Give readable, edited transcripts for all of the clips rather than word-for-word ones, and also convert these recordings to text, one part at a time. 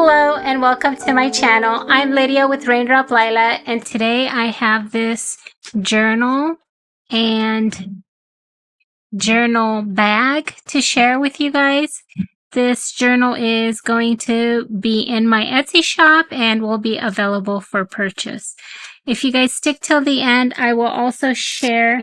Hello and welcome to my channel. I'm Lydia with Raindrop Lila, and today I have this journal and journal bag to share with you guys. This journal is going to be in my Etsy shop and will be available for purchase. If you guys stick till the end, I will also share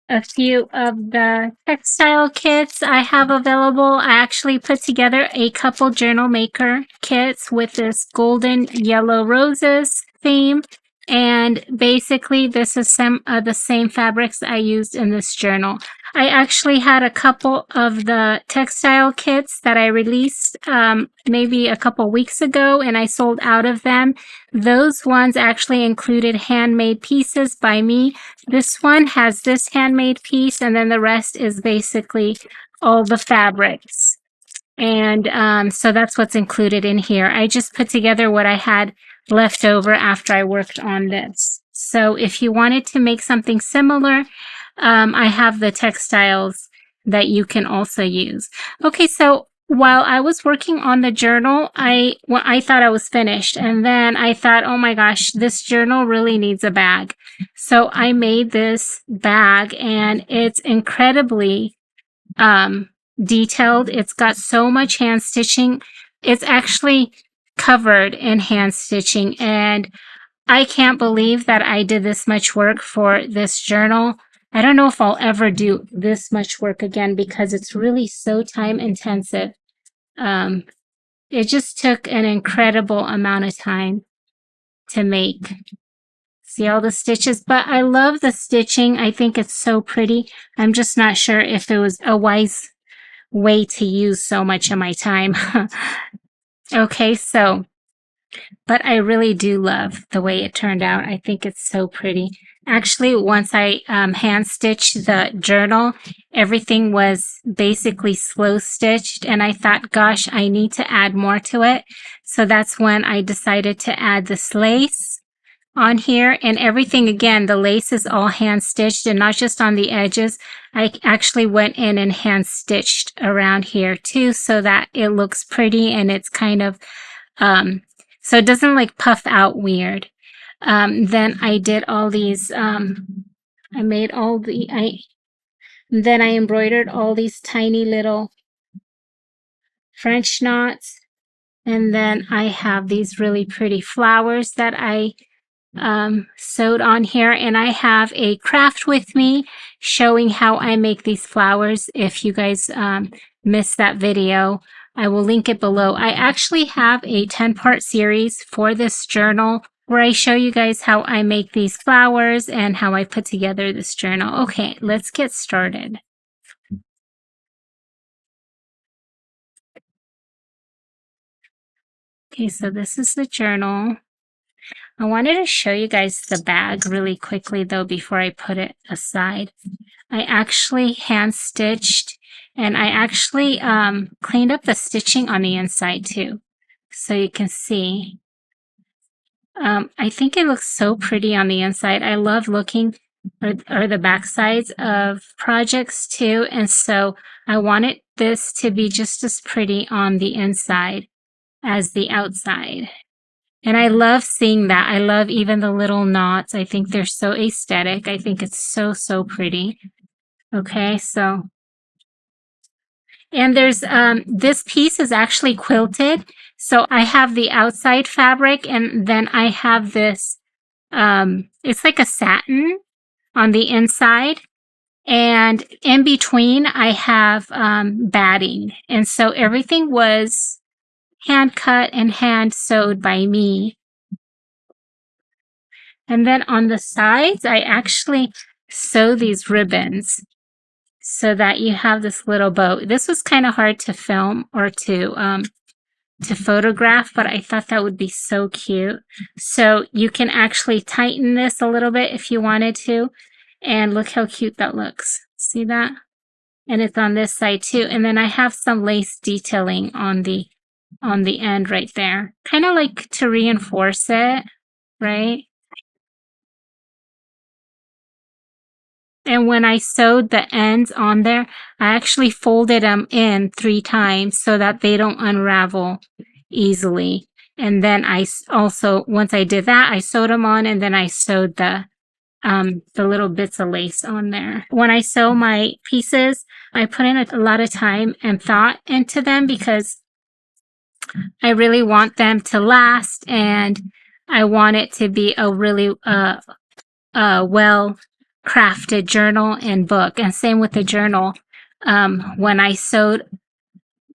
a few of the textile kits I have available. I actually put together a couple journal maker kits with this golden yellow roses theme, and basically this is some of the same fabrics I used in this journal. I actually had a couple of the textile kits that I released maybe a couple weeks ago, and I sold out of them. Those ones actually included handmade pieces by me. This one has this handmade piece, and then the rest is basically all the fabrics. And so that's what's included in here. I just put together what I had left over after I worked on this. So if you wanted to make something similar, I have the textiles that you can also use. Okay, so while I was working on the journal, I thought I was finished. And then I thought, oh my gosh, this journal really needs a bag. So I made this bag, and it's incredibly detailed. It's got so much hand stitching. It's actually covered in hand stitching. And I can't believe that I did this much work for this journal. I don't know if I'll ever do this much work again because it's really so time intensive. It just took an incredible amount of time to make. See all the stitches? But I love the stitching. I think it's so pretty. I'm just not sure if it was a wise way to use so much of my time. Okay, so, but I really do love the way it turned out. I think it's so pretty. Actually, once I hand stitched the journal, everything was basically slow stitched, and I thought, gosh, I need to add more to it. So that's when I decided to add this lace on here, and everything, again, the lace is all hand stitched, and not just on the edges. I actually went in and hand stitched around here too, so that it looks pretty, and it's kind of, so it doesn't like puff out weird. Then I did all these, then I embroidered all these tiny little French knots. And then I have these really pretty flowers that I sewed on here. And I have a craft with me showing how I make these flowers. If you guys missed that video, I will link it below. I actually have a 10-part series for this journal where I show you guys how I make these flowers and how I put together this journal. Okay, let's get started. Okay, so this is the journal. I wanted to show you guys the bag really quickly though before I put it aside. I actually hand stitched, and I actually cleaned up the stitching on the inside too, so you can see. I think it looks so pretty on the inside. I love looking or the back sides of projects too, and so I wanted this to be just as pretty on the inside as the outside. And I love seeing that. I love even the little knots. I think they're so aesthetic. I think it's so pretty. Okay, so, and there's this piece is actually quilted. So I have the outside fabric, and then I have this, it's like a satin on the inside. And in between, I have batting. And so everything was hand cut and hand sewed by me. And then on the sides, I actually sew these ribbons so that you have this little bow. This was kind of hard to film or to photograph, but I thought that would be so cute. So you can actually tighten this a little bit if you wanted to, and look how cute that looks. See that? And it's on this side too. And then I have some lace detailing on the end right there, kind of like to reinforce it, right? And when I sewed the ends on there, I actually folded them in 3 times so that they don't unravel easily. And then I also, once I did that, I sewed them on, and then I sewed the little bits of lace on there. When I sew my pieces, I put in a lot of time and thought into them because I really want them to last, and I want it to be a really well crafted journal and book. And same with the journal. When I sewed,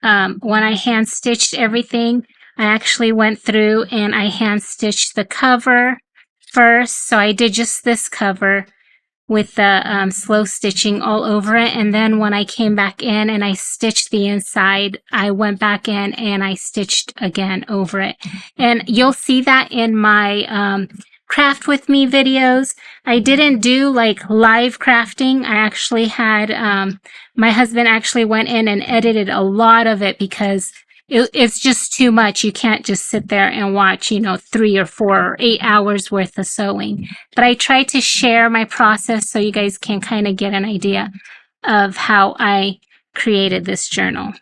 when I hand stitched everything, I actually went through and I hand stitched the cover first. So I did just this cover with the slow stitching all over it. And then when I came back in and I stitched the inside, I went back in and I stitched again over it. And you'll see that in my craft with me videos. I didn't do like live crafting. I actually had, my husband actually went in and edited a lot of it because it's just too much. You can't just sit there and watch, 3 or 4 or 8 hours worth of sewing. But I try to share my process so you guys can kind of get an idea of how I created this journal.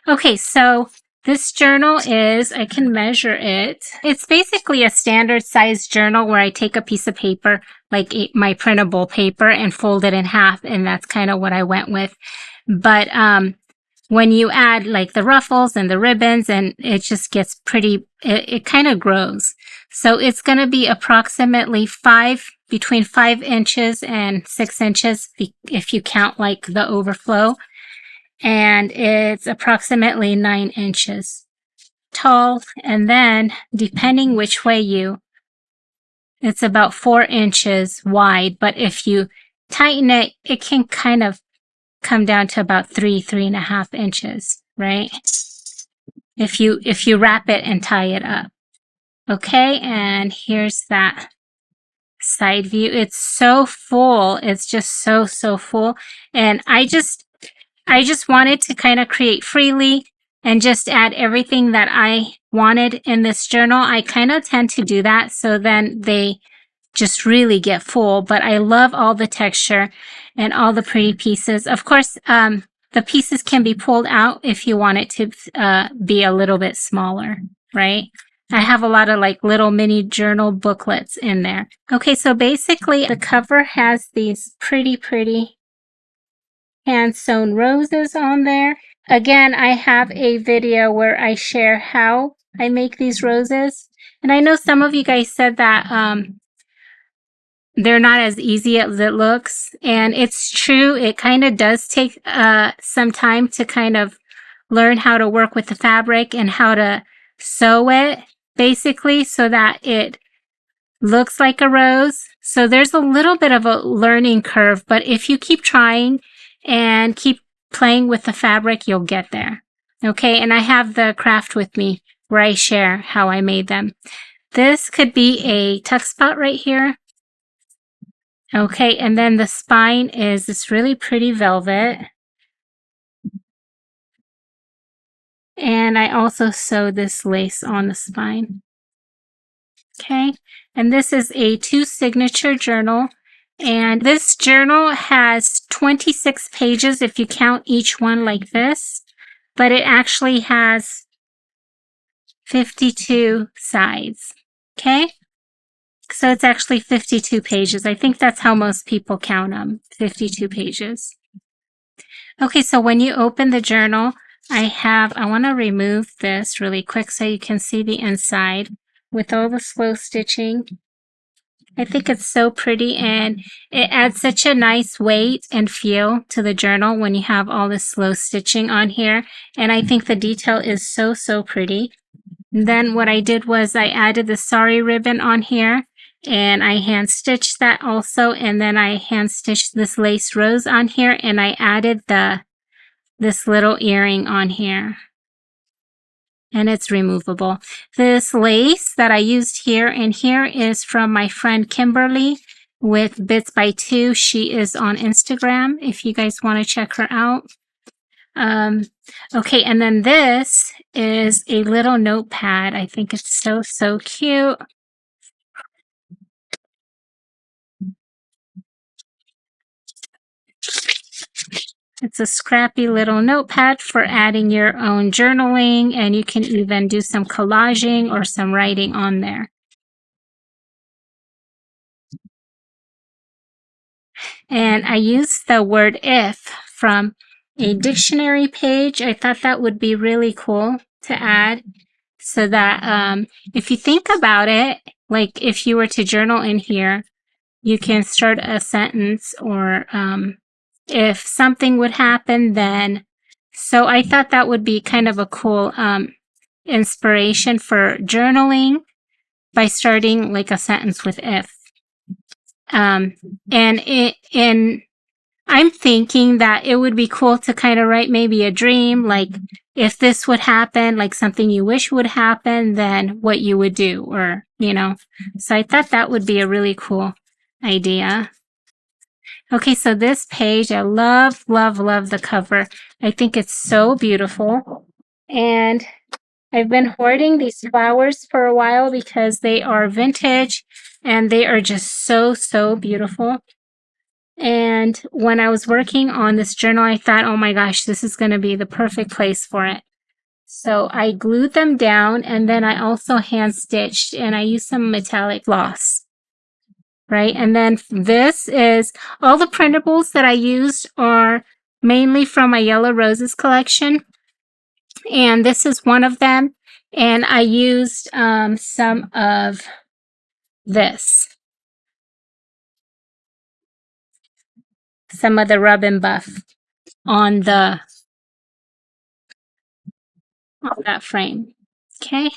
Okay, so this journal is, I can measure it. It's basically a standard size journal where I take a piece of paper, like my printable paper, and fold it in half, and that's kind of what I went with. But when you add like the ruffles and the ribbons, and it just gets pretty, it kind of grows. So it's going to be approximately between 5 inches and 6 inches if you count like the overflow. And it's approximately 9 inches tall. And then depending which way it's about 4 inches wide. But if you tighten it, it can kind of come down to about 3.5 inches, right? If you wrap it and tie it up. Okay, and here's that side view. It's so full. It's just so full. And I just wanted to kind of create freely and just add everything that I wanted in this journal. I kind of tend to do that, so then they just really get full. But I love all the texture and all the pretty pieces. Of course, the pieces can be pulled out if you want it to be a little bit smaller, right? I have a lot of like little mini journal booklets in there. Okay, so basically the cover has these pretty hand sewn roses on there. Again, I have a video where I share how I make these roses. And I know some of you guys said that they're not as easy as it looks. And it's true. It kind of does take some time to kind of learn how to work with the fabric and how to sew it, basically, so that it looks like a rose. So there's a little bit of a learning curve, but if you keep trying and keep playing with the fabric, you'll get there. Okay, and I have the craft with me where I share how I made them. This could be a tuck spot right here. Okay, and then the spine is this really pretty velvet. And I also sewed this lace on the spine. Okay, and this is a 2 signature journal. And this journal has 26 pages if you count each one like this, but it actually has 52 sides. Okay, so it's actually 52 pages. I think that's how most people count them, 52 pages. Okay, so when you open the journal, I want to remove this really quick so you can see the inside with all the slow stitching. I think it's so pretty, and it adds such a nice weight and feel to the journal when you have all this slow stitching on here. And I think the detail is so pretty. And then what I did was I added the sari ribbon on here, and I hand stitched that also. And then I hand stitched this lace rose on here, and I added this little earring on here. And it's removable. This lace that I used here and here is from my friend Kimberly with Bits by 2. She is on Instagram if you guys want to check her out. Okay, and then this is a little notepad. I think it's so cute. It's a scrappy little notepad for adding your own journaling, and you can even do some collaging or some writing on there. And I used the word if from a dictionary page. I thought that would be really cool to add, so that if you think about it, like if you were to journal in here, you can start a sentence, or if something would happen, then. So I thought that would be kind of a cool inspiration for journaling by starting like a sentence with if. And I'm thinking that it would be cool to kind of write maybe a dream, like if this would happen, like something you wish would happen, then what you would do, or, you know. So I thought that would be a really cool idea. Okay, so this page, I love, love, love the cover. I think it's so beautiful. And I've been hoarding these flowers for a while because they are vintage and they are just so, so beautiful. And when I was working on this journal, I thought, oh my gosh, this is going to be the perfect place for it. So I glued them down, and then I also hand stitched, and I used some metallic gloss. Right? And then this is all the printables that I used are mainly from my Yellow Roses collection. And this is one of them. And I used some of this. Some of the Rub and Buff on that frame. Okay.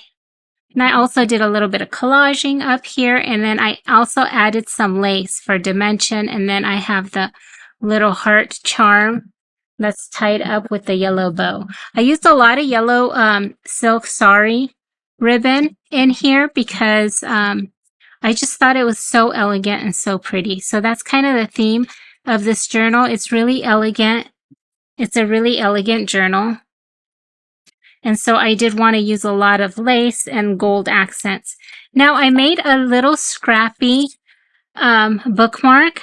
And I also did a little bit of collaging up here, and then I also added some lace for dimension, and then I have the little heart charm that's tied up with the yellow bow. I used a lot of yellow silk sari ribbon in here because I just thought it was so elegant and so pretty. So that's kind of the theme of this journal. It's really elegant. It's a really elegant journal. And so I did want to use a lot of lace and gold accents. Now I made a little scrappy bookmark.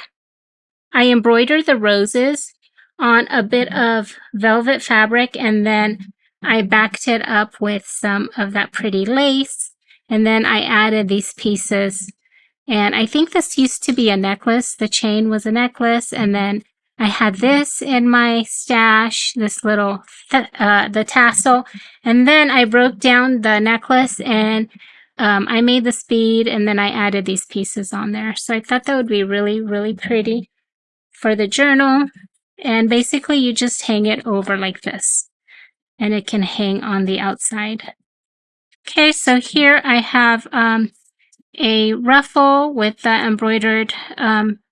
I embroidered the roses on a bit of velvet fabric, and then I backed it up with some of that pretty lace. And then I added these pieces. And I think this used to be a necklace. The chain was a necklace, and then I had this in my stash, this little, the tassel. And then I broke down the necklace, and I made this bead, and then I added these pieces on there. So I thought that would be really, really pretty for the journal. And basically you just hang it over like this, and it can hang on the outside. Okay, so here I have a ruffle with the embroidered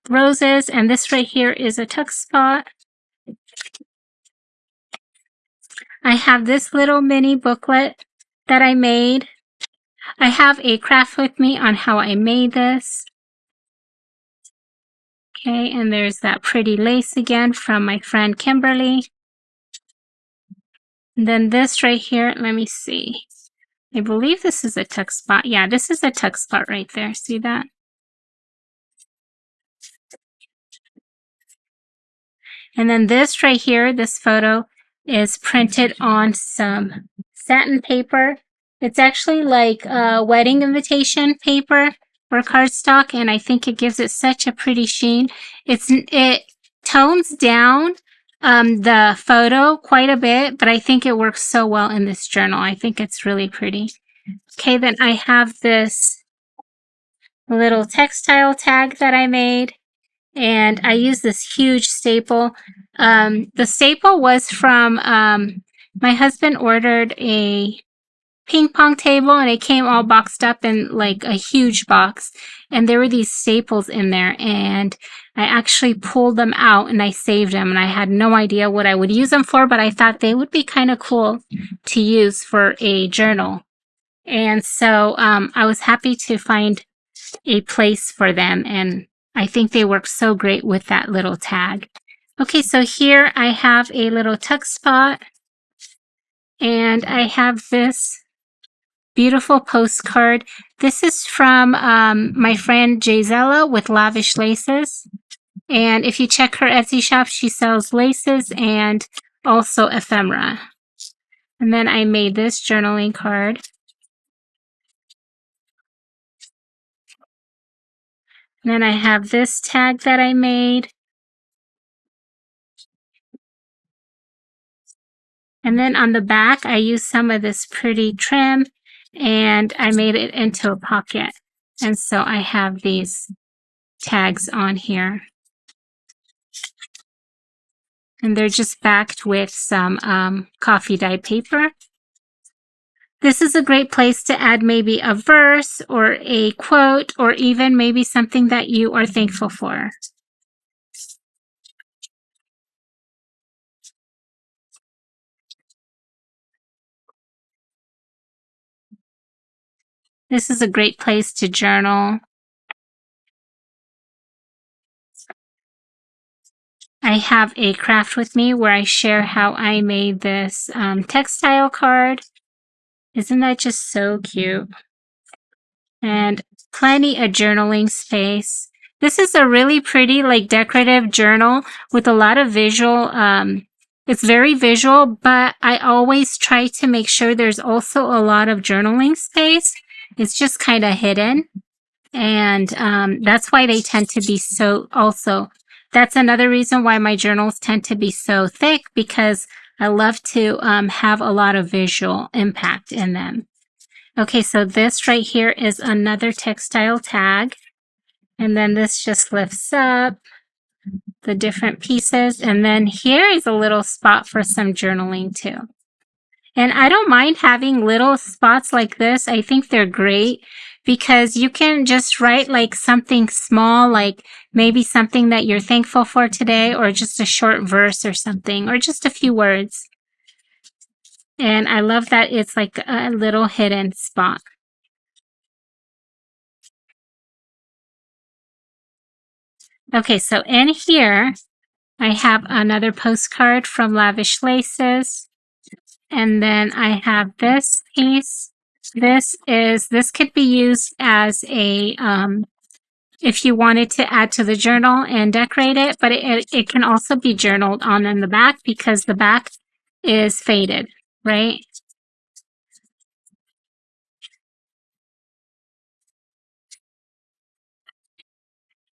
roses, and this right here is a tuck spot. I have this little mini booklet that I made. I have a craft with me on how I made this. Okay, and there's that pretty lace again from my friend Kimberly. And then this right here, let me see. I believe this is a tuck spot. Yeah, this is a tuck spot right there. See that? And then this right here, this photo is printed on some satin paper. It's actually like a wedding invitation paper or cardstock, and I think it gives it such a pretty sheen. It tones down the photo quite a bit, but I think it works so well in this journal. I think it's really pretty. Okay, then I have this little textile tag that I made, and I use this huge staple. The staple was from, my husband ordered a ping pong table, and it came all boxed up in like a huge box, and there were these staples in there, and I actually pulled them out and I saved them, and I had no idea what I would use them for, but I thought they would be kind of cool to use for a journal. And so I was happy to find a place for them, and I think they work so great with that little tag. Okay, so here I have a little tuck spot, and I have this beautiful postcard. This is from my friend Gisela with Lavish Laces, And if you check her Etsy shop, she sells laces and also ephemera. And then I made this journaling card. And then I have this tag that I made. And then on the back, I used some of this pretty trim and I made it into a pocket. And so I have these tags on here. And they're just backed with some coffee dye paper. This is a great place to add maybe a verse or a quote or even maybe something that you are thankful for. This is a great place to journal. I have a craft with me where I share how I made this textile card. Isn't that just so cute? And plenty of journaling space. This is a really pretty, like, decorative journal with a lot of visual. It's very visual, but I always try to make sure there's also a lot of journaling space. It's just kind of hidden. And that's why they tend to be so also. That's another reason why my journals tend to be so thick, because I love to have a lot of visual impact in them. Okay, so this right here is another textile tag. And then this just lifts up the different pieces. And then here is a little spot for some journaling too. And I don't mind having little spots like this. I think they're great because you can just write like something small, like maybe something that you're thankful for today, or just a short verse or something, or just a few words. And I love that it's like a little hidden spot. Okay, so in here, I have another postcard from Lavish Laces. And then I have this piece. This could be used as a, if you wanted to add to the journal and decorate it, but it can also be journaled on in the back because the back is faded, right?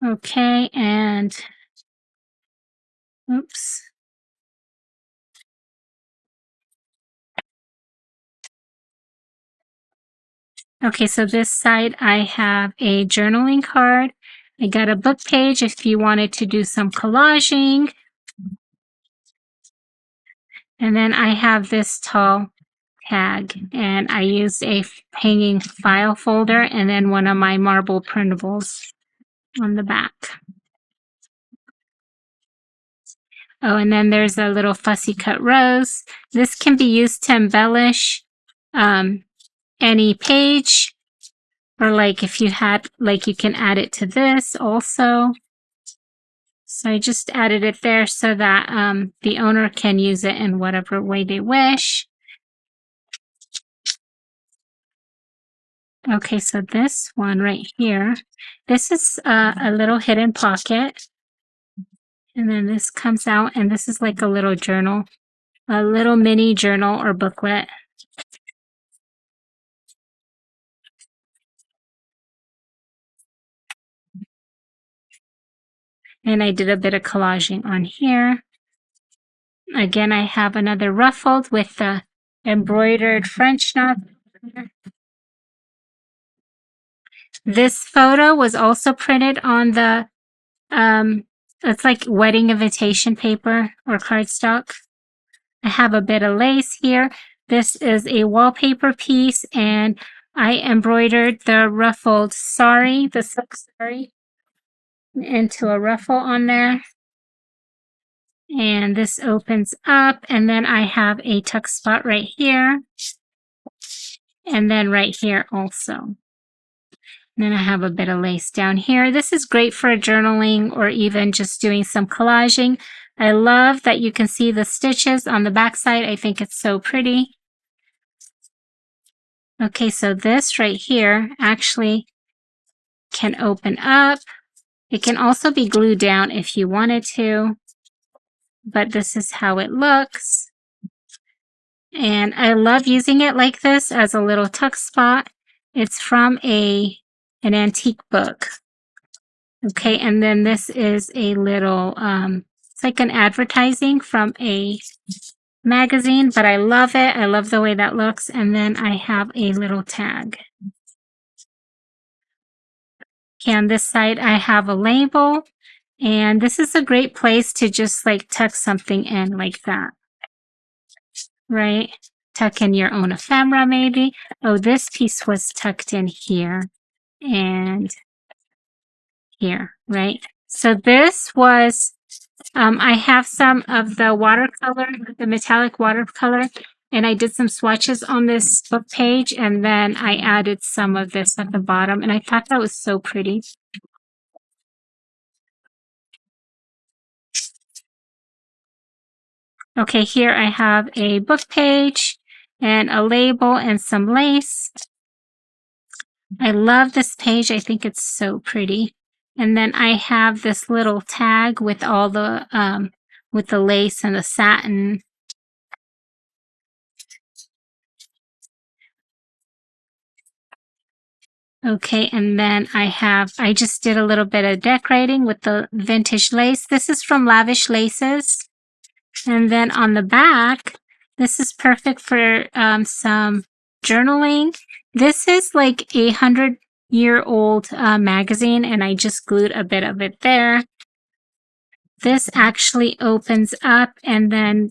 Okay, and oops. Okay, so this side I have a journaling card. I got a book page if you wanted to do some collaging. And then I have this tall tag, and I used a hanging file folder and then one of my marble printables on the back. Oh, and then there's a little fussy cut rose. This can be used to embellish any page, or like if you had, like you can add it to this also. So I just added it there so that the owner can use it in whatever way they wish. Okay, so this one right here, this is a little hidden pocket. And then this comes out, and this is like a little journal, a little mini journal or booklet. And I did a bit of collaging on here. Again, I have another ruffled with the embroidered French knot. This photo was also printed on the, it's like wedding invitation paper or cardstock. I have a bit of lace here. This is a wallpaper piece, and I embroidered the ruffled sari, the silk sari, into a ruffle on there. And this opens up, and then I have a tuck spot right here, and then right here also. And then I have a bit of lace down here. This is great for journaling or even just doing some collaging. I love that you can see the stitches on the back side. I think it's so pretty. Okay, so this right here actually can open up. It can also be glued down if you wanted to, but this is how it looks. And I love using it like this as a little tuck spot. It's from an antique book. Okay, and then this is a little, it's like an advertising from a magazine, but I love it. I love the way that looks. And then I have a little tag. Okay, on this side, I have a label. And this is a great place to just like tuck something in like that. Right? Tuck in your own ephemera, maybe. Oh, this piece was tucked in here and here, right? So this was, I have some of the watercolor, the metallic watercolor, and I did some swatches on this book page, and then I added some of this at the bottom, and I thought that was so pretty. Okay, here I have a book page and a label and some lace. I love this page. I think it's so pretty. And then I have this little tag with all the lace and the satin. Okay, and then I just did a little bit of decorating with the vintage lace. This is from Lavish Laces. And then on the back, this is perfect for some journaling. This is like a 100-year-old magazine, and I just glued a bit of it there. This actually opens up, and then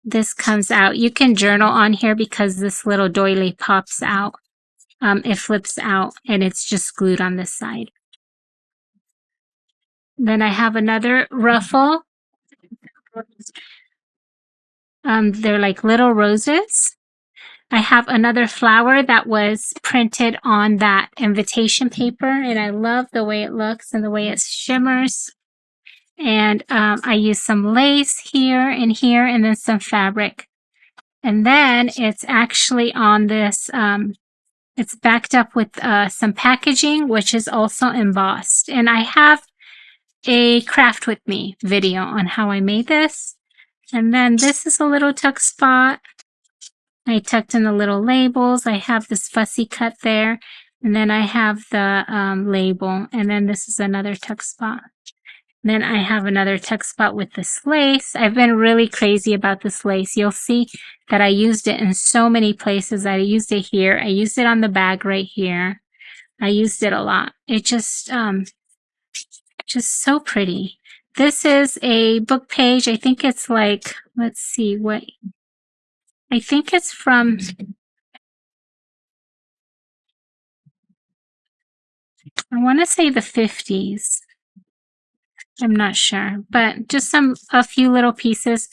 this comes out. You can journal on here because this little doily pops out. It flips out, and it's just glued on this side. Then I have another ruffle. They're like little roses. I have another flower that was printed on that invitation paper, and I love the way it looks and the way it shimmers. And I use some lace here, and then some fabric. And then it's actually on this, it's backed up with some packaging, which is also embossed. And I have a craft with me video on how I made this. And then this is a little tuck spot. I tucked in the little labels. I have this fussy cut there. And then I have the label. And then this is another tuck spot. Then I have another tuck spot with this lace. I've been really crazy about this lace. You'll see that I used it in so many places. I used it here. I used it on the bag right here. I used it a lot. It just so pretty. This is a book page. I think it's like, let's see, what, I think it's from, I want to say the 50s. I'm not sure, but just a few little pieces.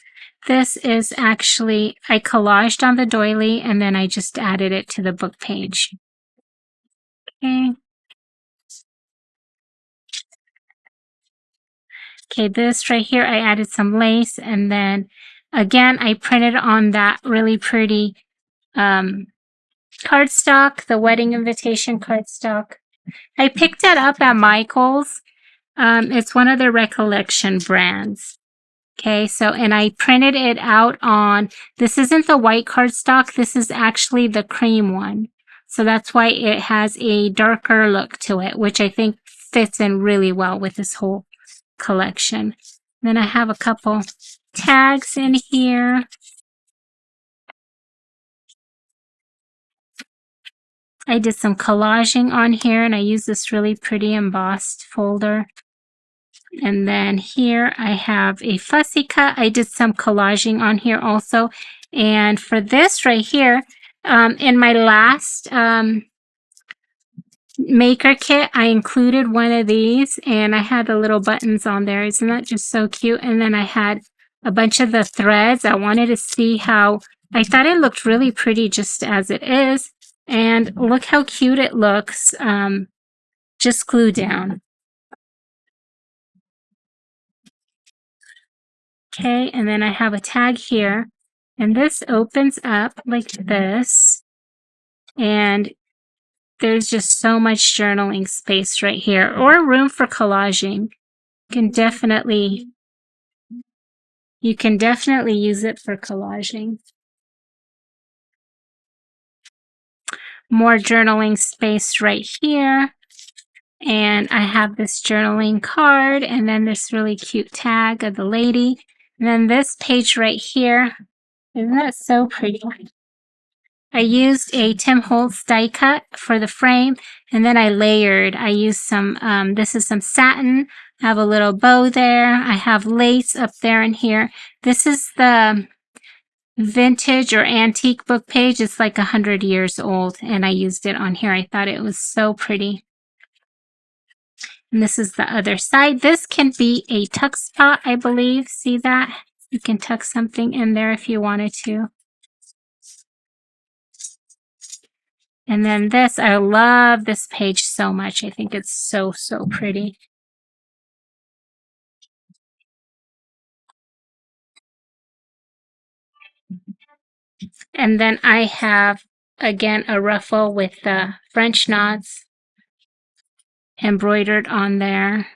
This is actually, I collaged on the doily and then I just added it to the book page. Okay. Okay, this right here, I added some lace, and then again, I printed on that really pretty cardstock, the wedding invitation cardstock. I picked that up at Michael's. It's one of the Recollection brands. Okay, so, and I printed it out on, this isn't the white cardstock, this is actually the cream one. So that's why it has a darker look to it, which I think fits in really well with this whole collection. Then I have a couple tags in here. I did some collaging on here, and I used this really pretty embossed folder. And then here I have a fussy cut. I did some collaging on here also. And for this right here, in my last maker kit, I included one of these, and I had the little buttons on there. Isn't that just so cute? And then I had a bunch of the threads. I wanted to see how, I thought it looked really pretty just as it is. And look how cute it looks, just glued down. Okay, and then I have a tag here, and this opens up like this, and there's just so much journaling space right here, or room for collaging. You can definitely use it for collaging. More journaling space right here. And I have this journaling card, and then this really cute tag of the lady. And then this page right here. Isn't that so pretty? I used a Tim Holtz die cut for the frame, and then I layered. I used some, this is some satin. I have a little bow there. I have lace up there and here. This is the vintage or antique book page. It's like 100 years old, and I used it on here. I thought it was so pretty. And this is the other side. This can be a tuck spot, I believe. See that? You can tuck something in there if you wanted to. And then this, I love this page so much. I think it's so, so pretty. And then I have, again, a ruffle with the French knots embroidered on there.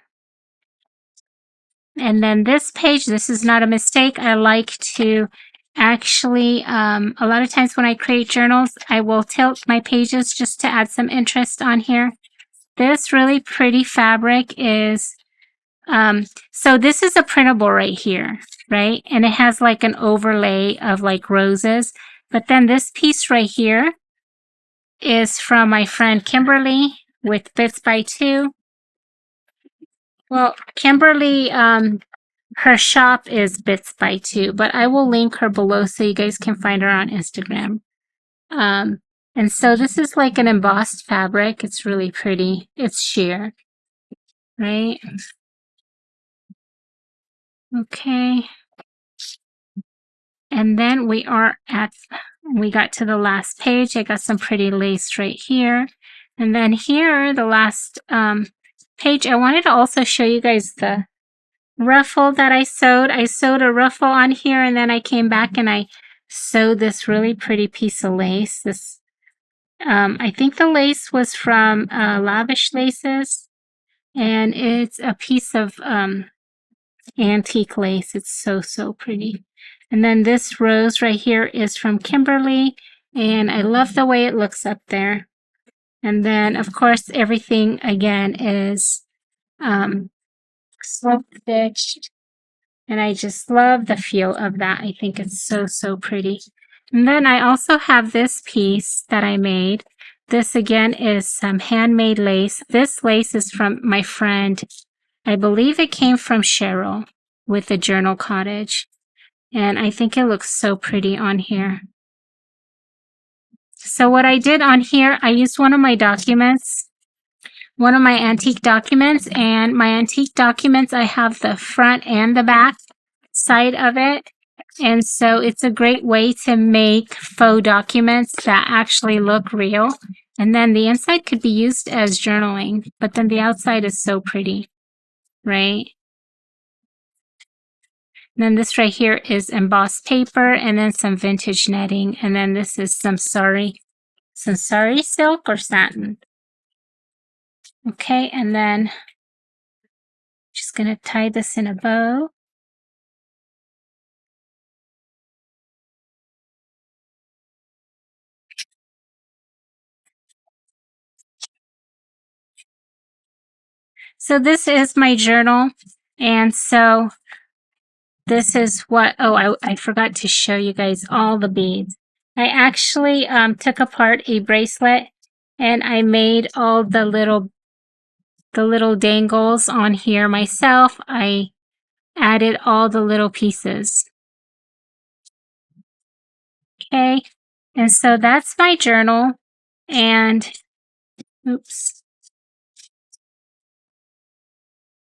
And then this page, this is not a mistake. I like to actually, a lot of times when I create journals, I will tilt my pages just to add some interest on here. This really pretty fabric is, so this is a printable right here, right? And it has like an overlay of like roses. But then this piece right here is from my friend Kimberly with Bits by Two. Well, Kimberly, her shop is Bits by Two, but I will link her below so you guys can find her on Instagram. And so this is like an embossed fabric. It's really pretty. It's sheer, right? Okay. And then we got to the last page. I got some pretty lace right here. And then here, the last page, I wanted to also show you guys the ruffle that I sewed. I sewed a ruffle on here, and then I came back and I sewed this really pretty piece of lace. This, I think the lace was from Lavish Laces, and it's a piece of antique lace. It's so, so pretty. And then this rose right here is from Kimberly, and I love the way it looks up there. And then, of course, everything again is slope stitched, and I just love the feel of that. I think it's so, so pretty. And then I also have this piece that I made. This again is some handmade lace. This lace is from my friend. I believe it came from Cheryl with the Journal Cottage. And I think it looks so pretty on here. So what I did on here, I used one of my documents, one of my antique documents. And my antique documents, I have the front and the back side of it. And so it's a great way to make faux documents that actually look real. And then the inside could be used as journaling, but then the outside is so pretty, right? And then this right here is embossed paper, and then some vintage netting. And then this is some sari silk or satin. Okay, and then just gonna tie this in a bow. So this is my journal, and so this is what, oh, I forgot to show you guys all the beads. I actually took apart a bracelet, and I made all the little dangles on here myself. I added all the little pieces. Okay, and so that's my journal, and oops.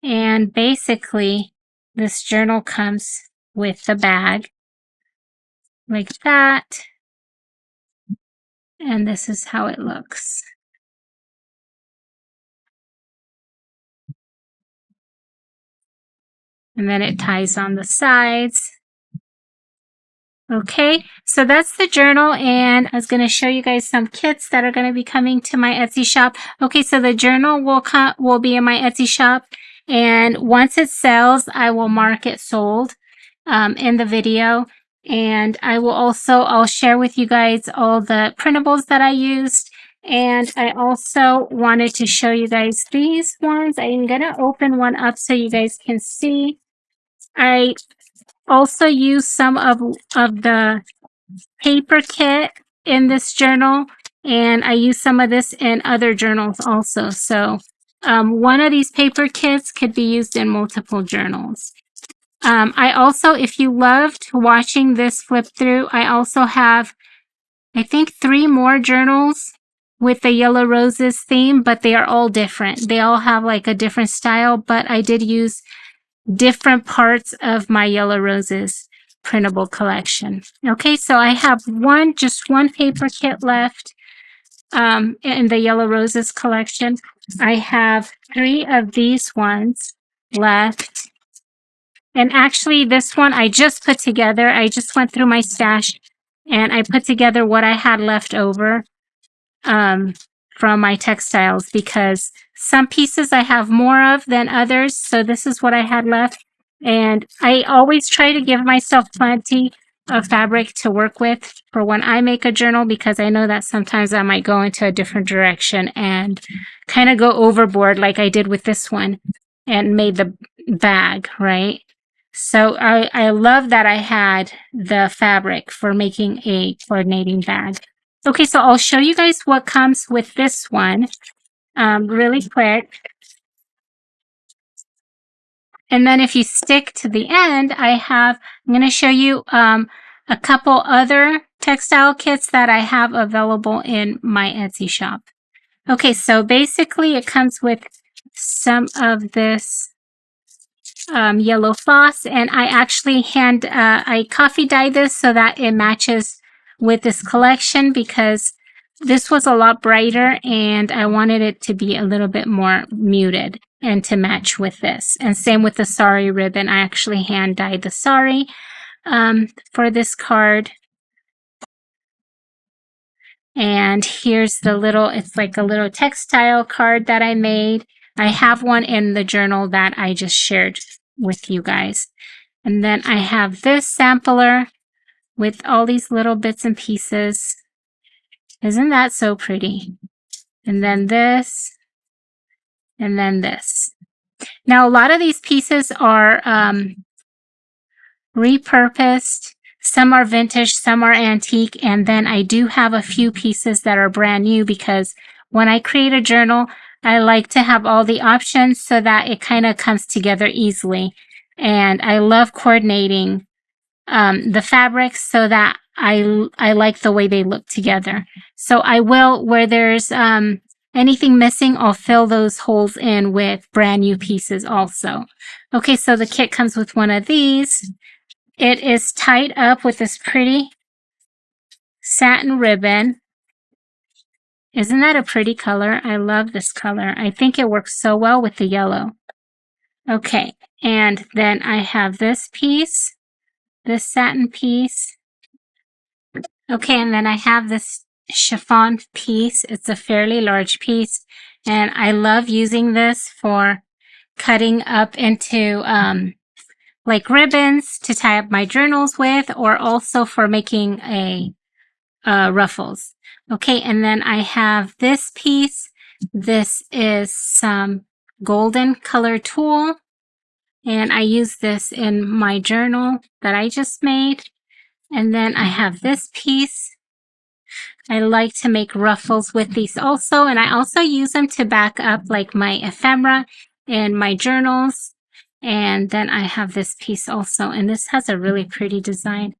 And basically, this journal comes with the bag like that. And this is how it looks. And then it ties on the sides. Okay, so that's the journal, and I was going to show you guys some kits that are going to be coming to my Etsy shop. Okay, so the journal will be in my Etsy shop, and once it sells, I will mark it sold in the video, and I'll share with you guys all the printables that I used, and I also wanted to show you guys these ones. I'm going to open one up so you guys can see. I also use some of the paper kit in this journal, and I use some of this in other journals also. So one of these paper kits could be used in multiple journals. I also, if you loved watching this flip through, I also have, I think, 3 more journals with the yellow roses theme, but they are all different. They all have like a different style, but I did use different parts of my yellow roses printable collection. Okay, so I have just one paper kit left in the yellow roses collection. I have 3 of these ones left. And actually this one I just put together. I just went through my stash and I put together what I had left over from my textiles, because some pieces I have more of than others. So this is what I had left. And I always try to give myself plenty of fabric to work with for when I make a journal, because I know that sometimes I might go into a different direction and kind of go overboard like I did with this one and made the bag, right? So I love that I had the fabric for making a coordinating bag. Okay, so I'll show you guys what comes with this one really quick. And then if you stick to the end, I'm going to show you a couple other textile kits that I have available in my Etsy shop. Okay, so basically it comes with some of this yellow floss, and I actually I coffee dye this so that it matches with this collection, because this was a lot brighter and I wanted it to be a little bit more muted and to match with this. And same with the sari ribbon. I actually hand dyed the sari for this card. And here's it's like a little textile card that I made. I have one in the journal that I just shared with you guys. And then I have this sampler with all these little bits and pieces. Isn't that so pretty? And then this, and then this. Now, a lot of these pieces are repurposed. Some are vintage, some are antique, and then I do have a few pieces that are brand new, because when I create a journal, I like to have all the options so that it kind of comes together easily. And I love coordinating the fabrics so that I like the way they look together. So I will, where there's anything missing, I'll fill those holes in with brand new pieces also. Okay, so the kit comes with one of these. It is tied up with this pretty satin ribbon. Isn't that a pretty color? I love this color. I think it works so well with the yellow. Okay, and then I have this piece, this satin piece. Okay, and then I have this chiffon piece. It's a fairly large piece, and I love using this for cutting up into like ribbons to tie up my journals with, or also for making ruffles. Okay, and then I have this piece. This is some golden color tulle, and I use this in my journal that I just made. And then I have this piece. I like to make ruffles with these also, and I also use them to back up like my ephemera in my journals. And then I have this piece also, and this has a really pretty design.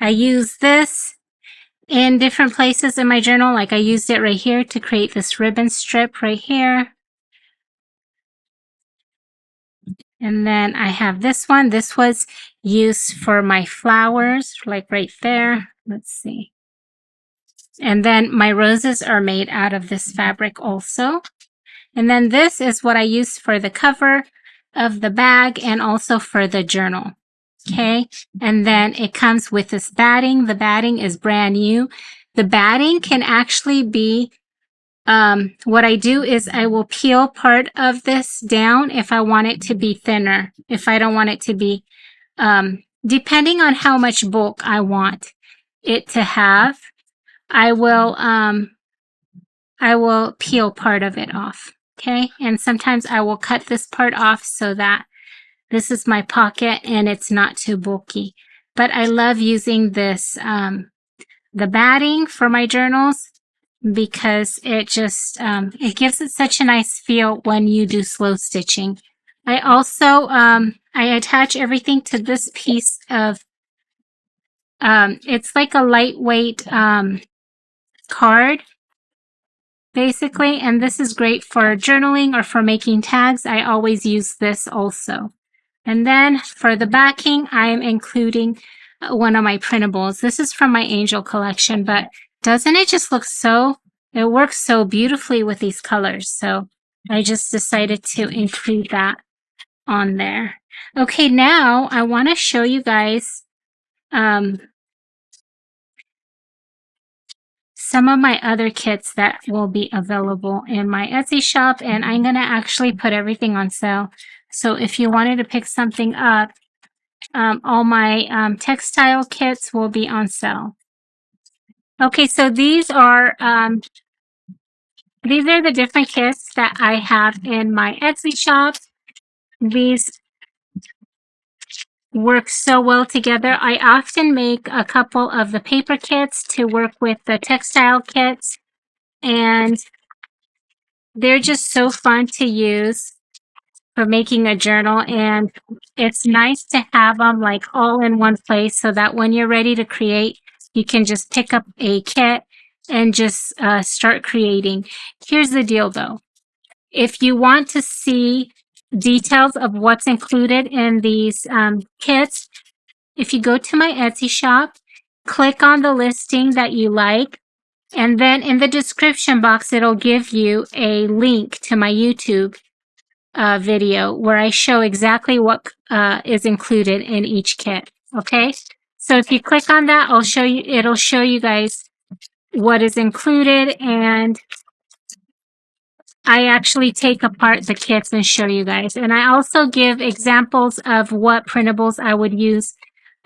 I use this in different places in my journal, like I used it right here to create this ribbon strip right here. And then I have this one. This was used for my flowers, like right there. Let's see. And then my roses are made out of this fabric also. And then this is what I used for the cover of the bag and also for the journal. Okay, and then it comes with this batting. The batting is brand new. The batting can actually be, what I do is I will peel part of this down if I want it to be thinner, if I don't want it to be, depending on how much bulk I want it to have, I will peel part of it off. Okay, and sometimes I will cut this part off so that this is my pocket and it's not too bulky. But I love using this, the batting for my journals because it just, it gives it such a nice feel when you do slow stitching. I also, I attach everything to this piece of, it's like a lightweight, card, basically, and this is great for journaling or for making tags. I always use this also. And then for the backing, I am including one of my printables. This is from my Angel collection, but doesn't it just look so, it works so beautifully with these colors. So I just decided to include that on there. Okay, now I want to show you guys some of my other kits that will be available in my Etsy shop, and I'm going to actually put everything on sale. So if you wanted to pick something up, all my textile kits will be on sale. Okay, so these are the different kits that I have in my Etsy shop. These work so well together. I often make a couple of the paper kits to work with the textile kits, and they're just so fun to use for making a journal, and it's nice to have them like all in one place so that when you're ready to create, you can just pick up a kit and just start creating. Here's the deal though. If you want to see details of what's included in these kits, if you go to my Etsy shop, click on the listing that you like, and then in the description box, it'll give you a link to my YouTube video where I show exactly what is included in each kit. Okay, so if you click on that, it'll show you guys what is included, and I actually take apart the kits and show you guys. And I also give examples of what printables I would use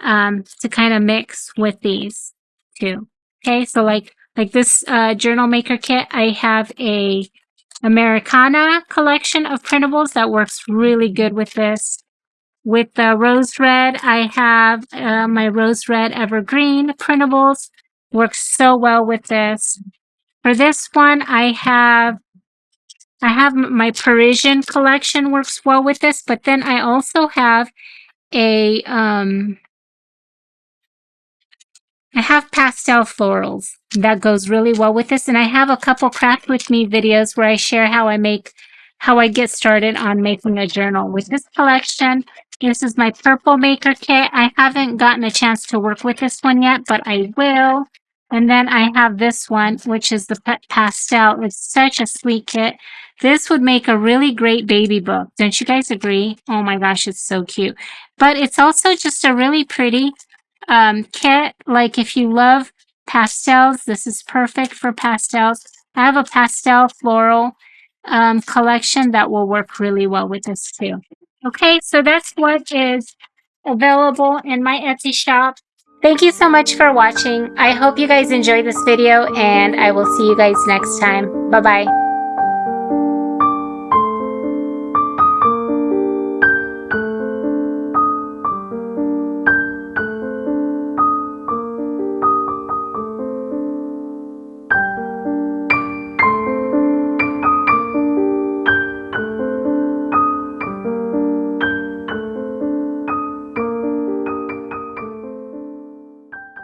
to kind of mix with these too. Okay, so like this journal maker kit, I have a Americana collection of printables that works really good with this. With the rose red, I have my rose red evergreen printables. Works so well with this. For this one, I have my Parisian collection works well with this, but then I also have a I have pastel florals that goes really well with this, and I have a couple craft with me videos where I share how I get started on making a journal with this collection. This is my purple maker kit. I haven't gotten a chance to work with this one yet, but I will. And then I have this one, which is the pastel. It's such a sweet kit. This would make a really great baby book. Don't you guys agree? Oh my gosh, it's so cute. But it's also just a really pretty kit. Like if you love pastels, this is perfect for pastels. I have a pastel floral collection that will work really well with this too. Okay, so that's what is available in my Etsy shop. Thank you so much for watching. I hope you guys enjoyed this video, and I will see you guys next time. Bye-bye.